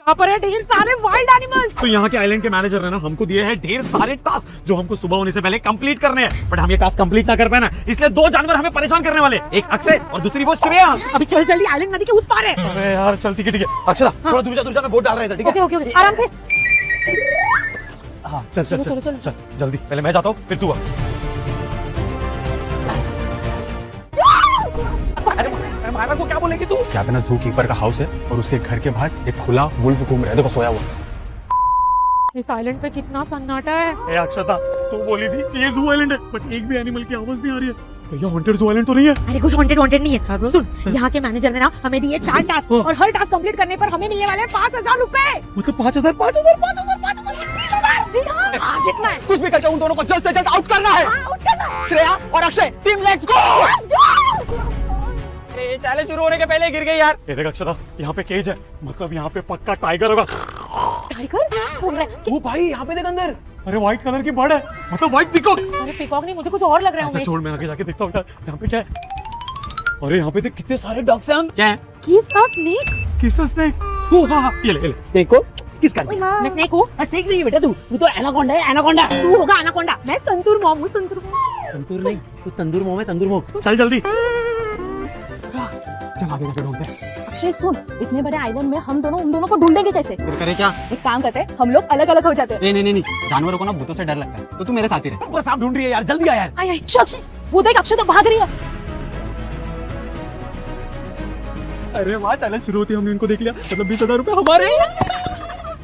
यहाँ पर है ढेर सारे वाइल्ड एनिमल्स। तो यहाँ के आइलैंड के मैनेजर ने ना हमको दिए हैं ढेर सारे टास्क जो हमको सुबह होने से पहले कंप्लीट करने हैं, बट हम ये टास्क कंप्लीट ना कर पाए ना, इसलिए दो जानवर हमें परेशान करने वाले, एक अक्षय और दूसरी वो श्रेया। अभी चल जल्दी, आइलैंड नदी के उस पार है। अरे यार चल ठीक है अक्षरा थोड़ा दूर जा मैं बोट डाल रहा था, ठीक है? ओके आराम से। हाँ चल चल चलो, चल चलो, चल जल्दी, पहले मैं जाता हूँ फिर तू आ। मामा को क्या बोलेगी तू? क्या ना जू कीपर का हाउस है और उसके घर के बाहर एक खुला वुल्फ घूम रहा है, देखो सोया हुआ। इस आइलैंड पे कितना सन्नाटा है। ए अक्षता तू बोली थी कि ये जू आइलैंड है, बट एक भी एनिमल की आवाज नहीं आ रही है, तो ये हॉन्टेड जू आइलैंड तो नहीं है? अरे कुछ हॉन्टेड नहीं है। सुन, यहाँ के मैनेजर ने ना हमें दिए 4 टास्क और हर टास्क कंप्लीट करने पर हमें मिलने वाले 5000 रुपए। मतलब 5000 50,000 जी हाँ, जितना है। कुछ भी करके उन दोनों को जल्द से जल्द आउट करना है। श्रेया और अक्षय टीम लेट्स गो। अरे चैलेंज शुरू होने के पहले गिर गई यार। ये देख अक्षता, यहाँ पे केज है, मतलब यहाँ पे पक्का टाइगर होगा। टाइगर बोल रहा है। वो भाई यहाँ पे देख अंदर। अरे व्हाइट कलर की बर्ड है, मतलब व्हाइट पीकॉक। अरे पीकॉक नहीं, मुझे कुछ और लग रहा है। अच्छा छोड़, मैं आगे जाके देखता हूँ यहाँ पे क्या है। अरे यहाँ पे देख कितने सारे डक्स हैं। क्या है? किसका स्नेक? किसका स्नेक? ओ हाँ ये ले स्नेक को किसका? मैं स्नेक हूँ। स्नेक नहीं है बेटा, तू तो एनाकोंडा है, एनाकोंडा। तू होगा एनाकोंडा। मैं संतूर मॉम हूँ, संतूर मॉम। संतूर नहीं, तू तंदूर मोम है, तंदूर मोम। चल जल्दी चल आगे जाके ढूंढते हैं। अक्षय सुन, इतने बड़े आइलैंड में हम दोनों उन दोनों को ढूंढेंगे कैसे? फिर करे क्या? एक काम करते हैं, हम लोग अलग अलग हो जाते हैं। नहीं, जानवरों को ना भूतों से डर लगता है, तो तू मेरे साथ ही रह। बस आप ढूंढ रही है यार, जल्दी आ यार। आई अक्षय वो देख, अक्षय तो भाग रही है। अरे वाह, चैलेंज शुरू होती है हमने इनको देख लिया, मतलब 20,000 रुपए हमारे।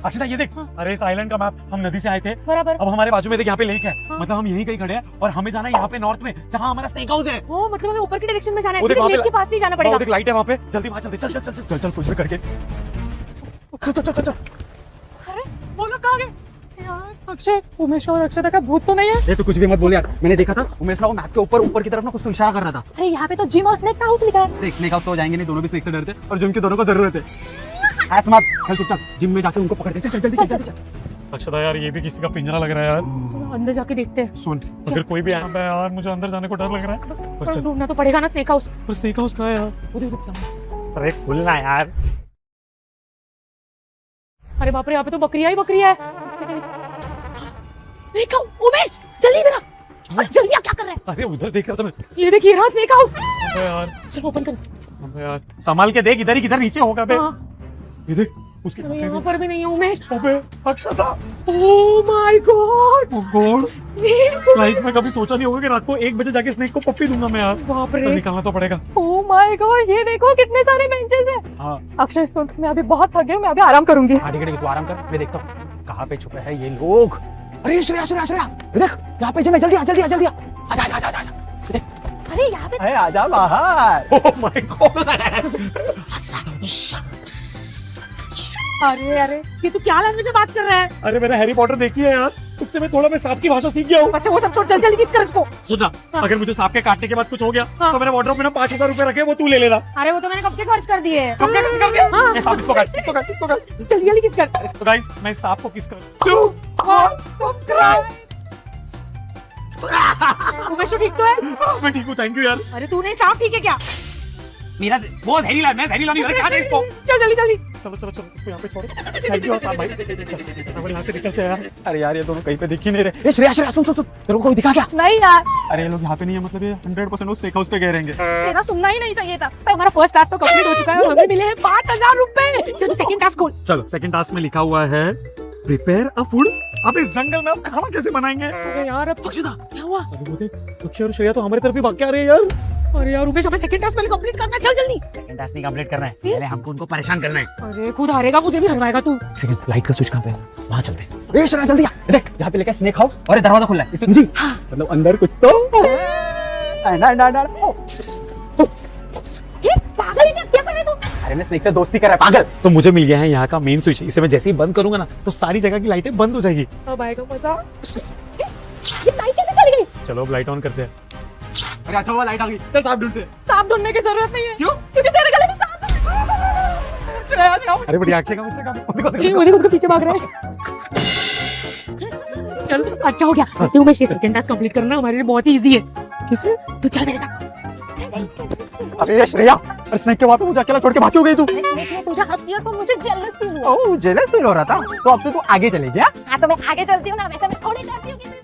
अक्षता ये देख, अरे इस आइलैंड का मैप, हम नदी से आए थे, बराबर। अब हमारे बाजू में देख यहाँ पे लेक है, हाँ। मतलब हम यहीं कहीं खड़े हैं और हमें जाना है यहाँ पे नॉर्थ में, जहाँ हमारा स्नेक हाउस है। ओ मतलब हमें ऊपर की डायरेक्शन में जाना है, वो देख फिर वहाँ लेक पे के पास नहीं जाना वो पड़ेगा। देख लाइट है वहाँ पे, जल्दी वहाँ चलते, चल चल चल चल चल कुछ भी करके चल। वो लोग कहाँ गए? अक्षय, उमेश और अक्षता का भूत तो नहीं है? ये तो कुछ भी मत बोल यार, मैंने देखा था उमेश ना वो मैप के ऊपर की तरफ ना कुछ तो इशारा कर रहा था। अरे यहाँ पे तो जिम और स्नेक्स हाउस लिखा है। देख स्नेक हाउस तो जाएंगे नहीं, दोनों भी स्नेक से डरते और जिम के दोनों को जरूरत है। ऐसे मत चल, चुपचाप जिम में जाके उनको पकड़ते, चल जल्दी चल। अक्षता यार ये भी किसी का पिंजरा लग रहा है यार। चलो अंदर जाके देखते हैं। सुन, अगर कोई भी आया यार, मुझे अंदर जाने को डर लग रहा है, पर पर चल। ढूंढना तो पड़ेगा ना स्नेक हाउस। पर स्नेक हाउस कहाँ है यार? वो देख सामने। अरे खुलना यार। अरे बाप रे, यहाँ पे तो बकरियां ही बकरियां है। स्नेक हाउस, उमेश जल्दी इधर आ। अरे जल्दी आ, क्या कर रहा है? अरे उधर देख रहा था मैं। ये देखिए रहा स्नेक हाउस। अबे यार, चलो ओपन कर। अबे यार संभाल के देख, इधर ही किधर नीचे होगा बे। हाँ। ये देख उसके अरे पीछे यहाँ भी। पर भी नहीं है उमेश। अबे Akshata, oh my God, O God, snake. Life में कभी सोचा नहीं होगा कि रात को 1 बजे जाके स्नेक को पप्पी दूंगा मैं यार। बाप तो रे, निकालना तो पड़ेगा। ओह माय गॉड, ये देखो कितने सारे बेंचेस हैं। हाँ अक्षय सुन, मैं अभी बहुत थक गई हूँ, मैं अभी आराम करूंगी। हाँ ठीक है, तू आराम कर, मैं देखता हूँ कहाँ पे छुपे हैं ये लोग। अरे श्रेया, ये देख यहाँ पे जिम है, जल्दी आ आजा। देख, अरे यहाँ पे अरे आजा बाहर। ओह माय गॉड। अरे ये तू क्या लैंग्वेज में बात कर रहा है? अरे मैंने हैरी पॉटर देखी है यार, उससे मैं थोड़ा सांप की भाषा सीख गया हूँ। अच्छा वो सब छोड़, चल जल्दी किस कर इसको। सुना, हाँ। अगर मुझे सांप के काटने के बाद कुछ हो गया हाँ। तो मैंने वार्डरोब में ना 5,000 रुपए रखे, वो तू ले लेना। अरे वो तो मैंने कब के खर्च कर दिए। कब क्या खर्च कर दिया? हाँ। ये सांप इसको काट। जल्दी जल्दी किस कर। तो गाइस मैं इस सांप को किस कर। 2 1 सब्सक्राइब। उमेश तो ठीक तो है? मैं ठीक हूँ, थैंक यू यार। अरे तू नहीं, साफ ठीक है क्या? मेरा वो जहरीला, मैं जहरीला नहीं, क्या है इसको? चल जल्दी। चलो इसको यहाँ पे छोड़ो। थैंक यू सांप भाई। चल यहाँ से निकलते हैं यार। अरे यार ये दोनों कहीं पे दिख ही नहीं रहे। ये श्रेया सुन, तेरे को कोई दिखा क्या? नहीं यार, अरे ये लोग यहाँ पे नहीं है, मतलब ये 100% उस स्नेक हाउस पे गए रहेंगे। तेरा सुनना ही नहीं चाहिए था। भाई हमारा फर्स्ट टास्क तो कंप्लीट हो चुका है और हमें मिले हैं 5000 रुपए। चलो सेकंड टास्क खोल। चलो सेकंड टास्क में लिखा हुआ है प्रिपेयर अ फूड। अब इस जंगल में आप खाना कैसे बनाएंगे? अरे यार अब अक्षता, क्या हुआ? अरे वो देख, अक्षय और श्रेया तो हमारी तरफ ही भाग के आ रहे हैं यार। अरे यार उमेश, हमें सेकंड टास्क पहले कंप्लीट करना है, चल जल्दी। सेकंड टास्क नहीं कंप्लीट करना है, पहले हमको उनको परेशान करना है। अरे खुद हारेगा, मुझे भी हरवाएगा तू। सेकंड लाइट का स्विच कहाँ पे है? वहाँ चलते हैं। ए श्रेया जल्दी आ, देख यहाँ पे लिखा है स्नेक हाउस और ये दरवाजा खुला है, इससे जी मतलब अंदर कुछ तो ना। ये पागल है क्या कर रहे तू? अरे मैं स्नेक से दोस्ती कर रहा है पागल। तो मुझे मिल गया है यहाँ का मेन स्विच, इसे मैं जैसे ही बंद करूंगा ना तो सारी जगह की लाइटें बंद हो जाएगी। अब आएगा मजा। ये लाइट कैसे चली गई? चलो अब लाइट ऑन करते हैं। अरे अच्छा हुआ लाइट आ गई, चल सांप ढूंढते हैं। सांप ढूंढने की जरूरत नहीं है। क्यों? क्योंकि तेरे गले में सांप है। श्रेया अरे बढ़िया, अक्षय का वो देखो उसके पीछे भाग रहा है। चल अच्छा हो गया। वैसे उमेश ये सेकंड टास्क कंप्लीट करना हमारे लिए बहुत ही इजी है। किसे? तू चल मेरे साथ। अरे श्रेया, अरे स्नेक के वहाँ पे मुझे अकेला छोड़ के भाग क्यों गई तू? तुझे हाथ दिया तो मुझे जेलस फील हुआ। ओह जेलस फील हो रहा था, तो अब से तू आगे चलेगी क्या? हाँ तो मैं आगे चलती हूँ ना, वैसे मैं थोड़ी जाती हूँ किसी से।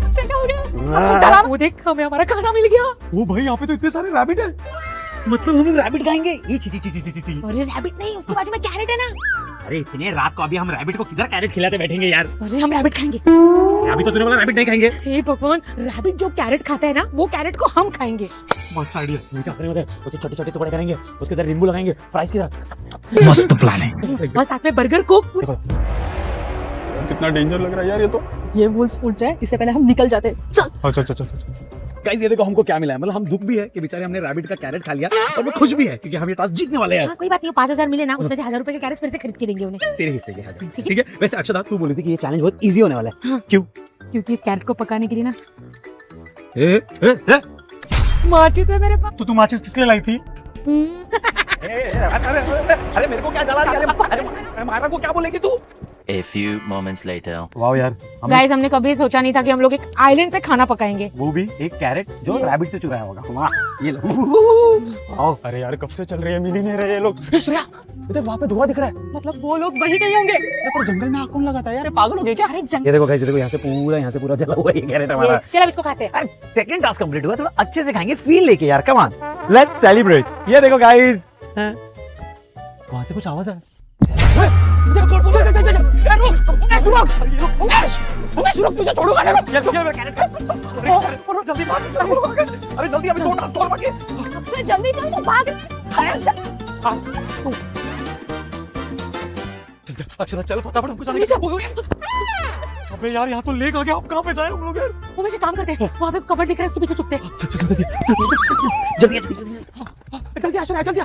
अक्षय क्या हो गया? अक्षय डरा, वो देख हमें हमारा खाना मिल गया। ओ भाई यहाँ पे तो इतने सारे रैबिट है, मतलब हम लोग रैबिट खाएंगे। ये ची ची ची ची ची ची। अरे रैबिट नहीं, उसके बाजू में कैरेट है ना। अरे इतने रात को अभी हम रैबिट को किधर कैरेट खिलाते बैठेंगे यार? अरे हम रैबिट खाएंगे। अभी तो तूने बोला रैबिट नहीं खाएंगे। हे भगवान, रैबिट जो कैरेट खाता है ना, वो कैरेट को हम खाएंगे। मस्त आइडिया। हम क्या करेंगे वो तो छोटे छोटे टुकड़े करेंगे, उसके अंदर नींबू लगाएंगे फ्राइज की तरह। मस्त प्लान है। और साथ में बर्गर कोक। कितना डेंजर लग रहा है यार ये तो। ये वुल्फ उठ जाए इससे पहले हम निकल जाते। चल चल चल चल। गाइस ये देखो हमको क्या मिला है, मतलब हम दुख भी है कि बेचारे हमने रैबिट का कैरेट खा लिया, और मैं खुश भी है क्योंकि हम ये टास्क जीतने वाले हैं। हाँ कोई बात नहीं, 5000 मिले ना, उसमें से 1000 रुपए के कैरेट फिर से खरीद के देंगे उन्हें। तेरे हिस्से के हजार। ठीक है। ठीक है। वैसे अक्षता तू बोली थी कि ये चैलेंज बहुत इजी होने वाला है। हाँ। क्यों? क्योंकि इस कैरेट को पकाने के लिए ना ए, माचिस है मेरे पास। तो तू माचिस किस लिए लाई थी? अरे मेरे को क्या जला दिया? अरे मारा को क्या बोलेगी तू? A few moments later. वाह यार, गाइस हमने कभी सोचा नहीं था कि हम लोग एक आइलैंड पे खाना पकाएंगे। वो भी एक कैरेट जो रैबिट से चुराया होगा। वाह ये लो। आओ। अरे यार कब से चल रही है, मिल ही नहीं रहे ये लोग। श्रेया देख वहाँ पे धुआं दिख रहा है, मतलब वो लोग वही गए होंगे। पर जंगल में आग कौन लगाता है यार? ये पागल हो गए क्या? अरे ये देखो गाइस, ये देखो यहाँ से पूरा जला हुआ है ये कैरेट हमारा। चलो अब इसको खाते हैं। सेकंड टास्क कंप्लीट हुआ, थोड़ा अच्छे से खाएंगे, फील लेके यार। Come on let's celebrate. ये देखो गाइस, वहां से कुछ आवाज है। तुझे छोड़ूंगा नहीं मैं। अरे जल्दी अभी 2 टास्क और बाकी है। अक्षय जल्दी चल, तू भाग रही है। चल अक्षरा चल फटाफट, हमको जाने का। अबे यार यहाँ तो लेक आ गया, अब कहाँ पे जाए हम लोग यार? वो वैसे काम करते हैं, वहाँ पे कबर्ड दिख रहा है, उसके पीछे छुपते हैं। जल्दी आश्रय जल्दी आ।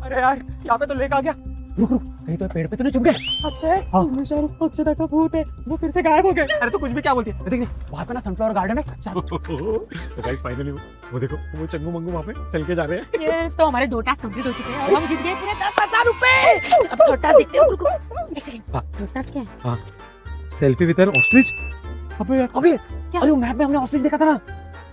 अरे यार यहाँ पे तो लेक आ गया। रुक कहीं तो पेड़ पे तो नहीं चुप गए? अक्षय अक्षय का भूत है, वो फिर से गायब हो गए। अरे तो कुछ भी क्या बोलती है? देख वहाँ पे ना सनफ्लावर गार्डन है। तो गाइस फाइनली वो देखो वो चंगू मंगू वहाँ पे चल के जा रहे हैं। यस, तो हमारे 2 टास्क कंप्लीट हो चुके हैं और हम जीत गए पूरे 10,000 रुपए। अब थर्ड टास्क देखते हैं। रुको एक सेकंड, थर्ड टास्क क्या है? Selfie with N ostrich. अबे यार, अबे अरे वो मैप में हमने ऑस्ट्रिच देखा था ना।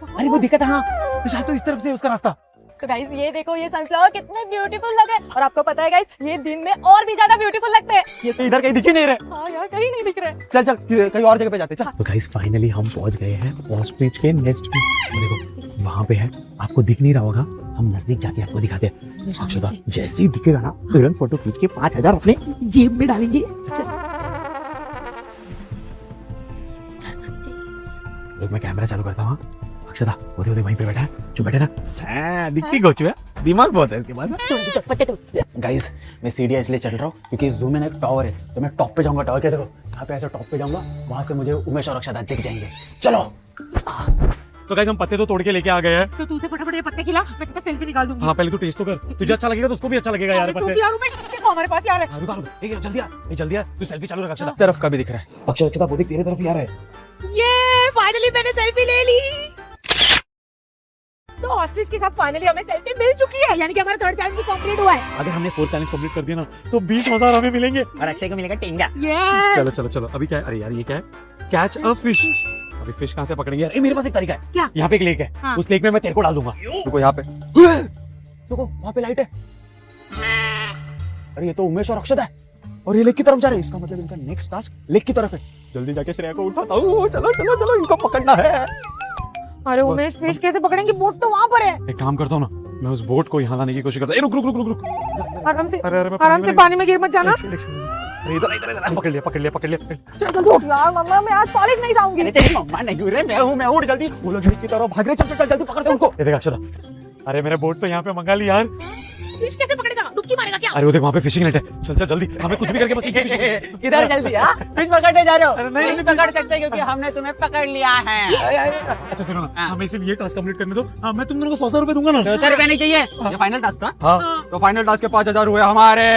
अरे वो दिखा था ना, शायद तो इस तरफ से उसका रास्ता। तो गाइस ये देखो, ये सनफ्लावर कितने ब्यूटीफुल लग रहे हैं। और आपको पता है गाइस, ये दिन में और भी ज्यादा ब्यूटीफुल लगते हैं। ये तो इधर कहीं दिख ही नहीं रहे। हाँ यार, कहीं नहीं दिख रहे। चल चल कहीं और जगह पे जाते चल। तो गाइस फाइनली हम पहुंच गए हैं ऑस्ट्रिच के नेस्ट में। देखो वहां पे है, आपको दिख नहीं रहा होगा, हम नजदीक जाके आपको दिखाते हैं। अक्षता जैसे ही दिखेगा ना तुरंत फोटो खींच के 5000 अपने जेब में डालेंगे। मैं कैमरा चालू करता हूँ। अक्षता वो देखो वहीं पे बैठा है, जो बैठे ना। दिखती गोचू है, दिमाग बहुत है इसके पास। पत्ते तो गाइस मैं सीढ़ियाँ इसलिए चल रहा हूँ क्योंकि जू में ना एक टावर है, तो मैं टॉप पे जाऊंगा। टावर के देखो यहाँ पे ऐसे टॉप पे जाऊंगा, वहां से मुझे उमेश और अक्षता दिख जाएंगे। चलो। तो गाइस हम पत्ते तो तोड़ के लेके आ गए हैं। तो तू से फटाफट ये पत्ते खिला, मैं तेरा सेल्फी निकाल दूंगी। हाँ पहले तू टेस्ट तो कर, तुझे अच्छा लगेगा तो उसको भी अच्छा लगेगा यार तू पत्ते। भी यार, मैं देखो हमारे पास यार है। हाँ, रुक रुक, जल्दी आ तू सेल्फी चालू रख अक्षता। तरफ का भी दिख रहा है। अक्षता वो देख तेरे तरफ ही आ रहा है। ये फाइनली मैंने सेल्फी ले ली। तो ऑस्ट्रिच के साथ फाइनली हमें सेल्फी मिल चुकी है, यानी कि हमारा थर्ड चैलेंज भी कंप्लीट हुआ है। अगर हमने 4 चैलेंज कंप्लीट कर दिया ना तो 20,000 हमें मिलेंगे। और अक्षय को मिलेगा टेंगा। चलो चलो चलो, अभी क्या है? अरे यार ये क्या है? Catch a fish. अभी फिश कहाँ से पकड़ेंगे यार? मेरे पास एक तरीका है। क्या? यहाँ पे एक लेक है। हाँ। उस लेक में मैं तेरे को डाल दूंगा। देखो यहाँ पे, देखो वहाँ पे लाइट है। अरे ये तो उमेश और अक्षत है, और ये लेक की तरफ जा रहे हैं। इसका मतलब इनका नेक्स्ट टास्क लेक की तरफ है। जल्दी जाके श्रेया को उठाता हूँ। चलो चलो चलो, इनको पकड़ना है। अरे उमेश, फिश कैसे पकड़ेंगे? बोट तो वहाँ पर है। एक काम करता हूँ ना, मैं उस बोट को यहाँ लाने की कोशिश करता हूँ। रुक रुक रुक रुक रुक। आराम से, अरे अरे आराम से, पानी में गिर मत जाना। इधर इधर इधर पकड़ लिया पकड़ लिया पकड़ लिया। चल जल्दी उठ। यार मम्मा, मैं आज कॉलेज नहीं जाऊंगी। अरे तेरी मम्मा नहीं रे, मैं उठ जल्दी। वो लोग लेक की तरफ भाग रहे। चल चल चल जल्दी पकड़ते हैं उनको। ये देख अक्षता, अरे मेरे बोट तो यहाँ पे मंगा ली यार। फिश कैसे पकड़ेगा? डुबकी मारेगा क्या? अरे वो देख वहाँ पे फिशिंग नेट है। चल चल जल्दी, हमें कुछ भी करके बस एक fish- किधर जल्दी? फिश पकड़ने जा रहे हो? अरे नहीं, नहीं पकड़ सकते क्योंकि हमने तुम्हें पकड़ लिया है। अच्छा सुनो ना, हमें सिर्फ ये टास्क कंप्लीट करने दो। हाँ मैं तुम दोनों को 100 रुपए दूंगा ना। 100 रुपए नहीं चाहिए? ये फाइनल टास्क था। हाँ तो फाइनल टास्क के 5000 हुए हमारे।